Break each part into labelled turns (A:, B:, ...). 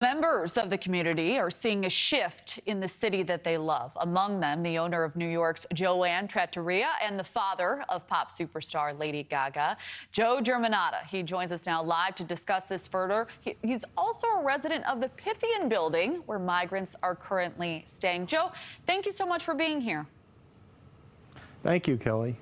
A: Members of the community are seeing a shift in the city that they love. Among them, the owner of New York's Joanna Trattoria and the father of pop superstar Lady Gaga, Joe Germanotta. He joins us now live to discuss this further. He's also a resident of the Pythian building where migrants are currently staying. Joe, thank you so much for being here.
B: Thank you, Kelly.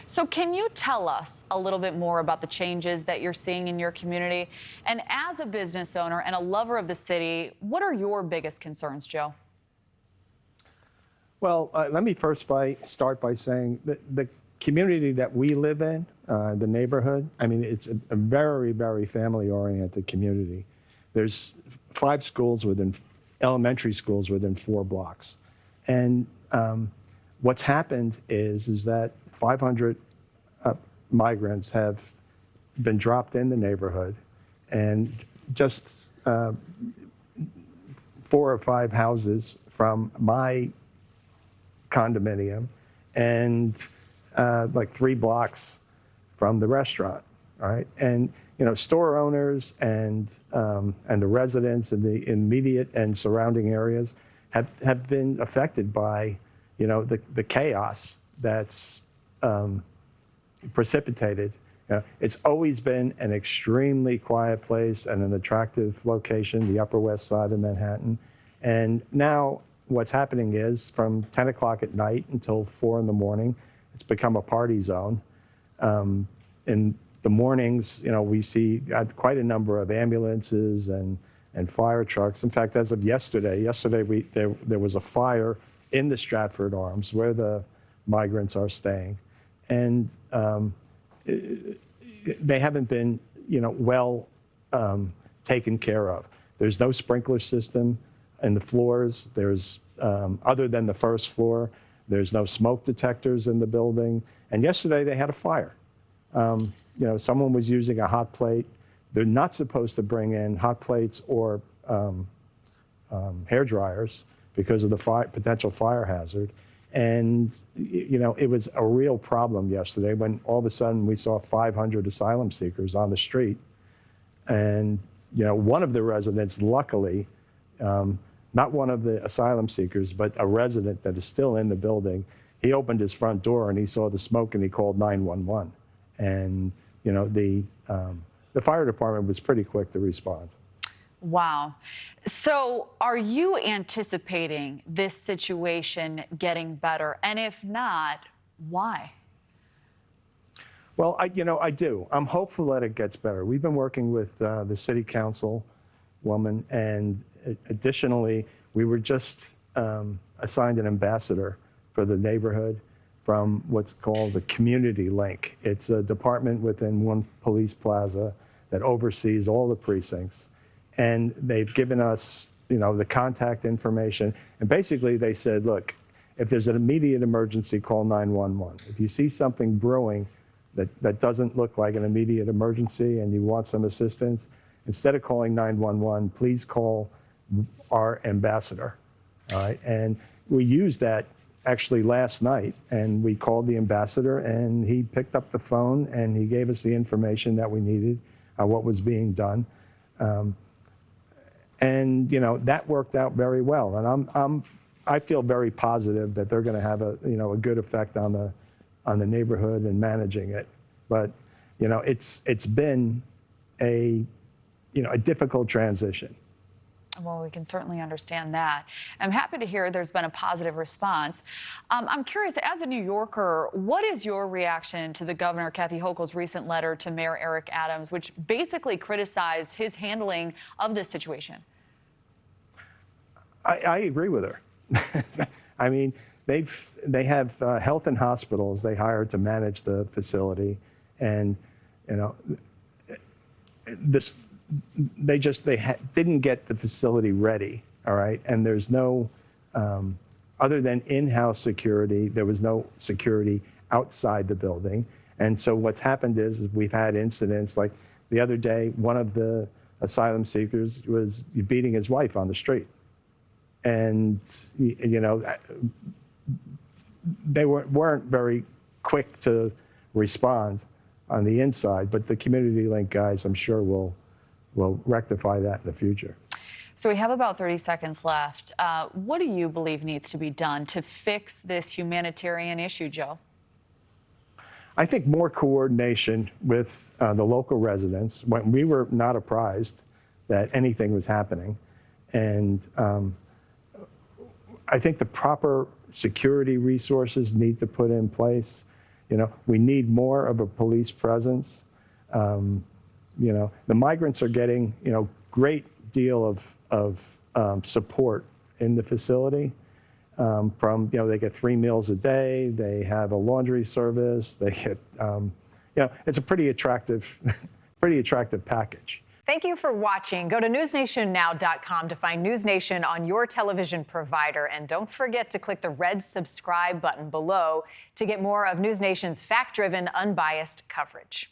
A: So can you tell us a little bit more about the changes that you're seeing in your community? And as a business owner and a lover of the city, what are your biggest concerns, Joe?
B: Well, let me first start by saying that the community that we live in, the neighborhood, I mean, it's a very, very family-oriented community. There's 5 schools elementary schools within 4 blocks. And what's happened is that 500 migrants have been dropped in the neighborhood, and just 4 or 5 houses from my condominium and like 3 blocks from the restaurant, right? And you know, store owners and the residents in the immediate and surrounding areas have been affected by, you know, the chaos that's precipitated. It's always been an extremely quiet place and an attractive location, the Upper West Side of Manhattan. And now what's happening is from 10 o'clock at night until 4 in the morning, it's become a party zone. In the mornings, you know, we see quite a number of ambulances and fire trucks. In fact, as of yesterday there was a fire in the Stratford Arms where the migrants are staying. And they haven't been, you know, well taken care of. There's no sprinkler system in the floors. There's, other than the first floor, there's no smoke detectors in the building. And yesterday they had a fire. You know, someone was using a hot plate. They're not supposed to bring in hot plates or hair dryers because of the potential fire hazard. And, you know, it was a real problem yesterday when all of a sudden we saw 500 asylum seekers on the street. And, you know, one of the residents, luckily, not one of the asylum seekers, but a resident that is still in the building, he opened his front door and he saw the smoke and he called 911. And, you know, the fire department was pretty quick to respond.
A: Wow. So are you anticipating this situation getting better? And if not, why?
B: Well, I do. I'm hopeful that it gets better. We've been working with the city council woman, and additionally, we were just assigned an ambassador for the neighborhood from what's called the Community Link. It's a department within one police plaza that oversees all the precincts. And they've given us, you know, the contact information. And basically they said, look, if there's an immediate emergency, call 911. If you see something brewing that doesn't look like an immediate emergency and you want some assistance, instead of calling 911, please call our ambassador. All right. And we used that actually last night, and we called the ambassador and he picked up the phone and he gave us the information that we needed, what was being done. And, you know, that worked out very well. And I feel very positive that they're going to have a good effect on the neighborhood and managing it. But, you know, it's been a difficult transition.
A: Well, we can certainly understand that. I'm happy to hear there's been a positive response. I'm curious, as a New Yorker, what is your reaction to the Governor Kathy Hochul's recent letter to Mayor Eric Adams, which basically criticized his handling of this situation?
B: I agree with her. I mean, they have health and hospitals they hired to manage the facility, and you know, they didn't get the facility ready. All right, and there's no other than in-house security. There was no security outside the building, and so what's happened is we've had incidents like the other day. One of the asylum seekers was beating his wife on the street. And, you know, they weren't very quick to respond on the inside, but the Community Link guys, I'm sure, will rectify that in the future.
A: So we have about 30 seconds left. What do you believe needs to be done to fix this humanitarian issue, Joe?
B: I think more coordination with the local residents. When we were not apprised that anything was happening. And I think the proper security resources need to put in place. You know, we need more of a police presence. You know, the migrants are getting, you know, great deal of support in the facility. From, you know, they get 3 meals a day, they have a laundry service, they get, you know, it's a pretty attractive package.
C: Thank you for watching. Go to newsnationnow.com to find NewsNation on your television provider. And don't forget to click the red subscribe button below to get more of NewsNation's fact-driven, unbiased coverage.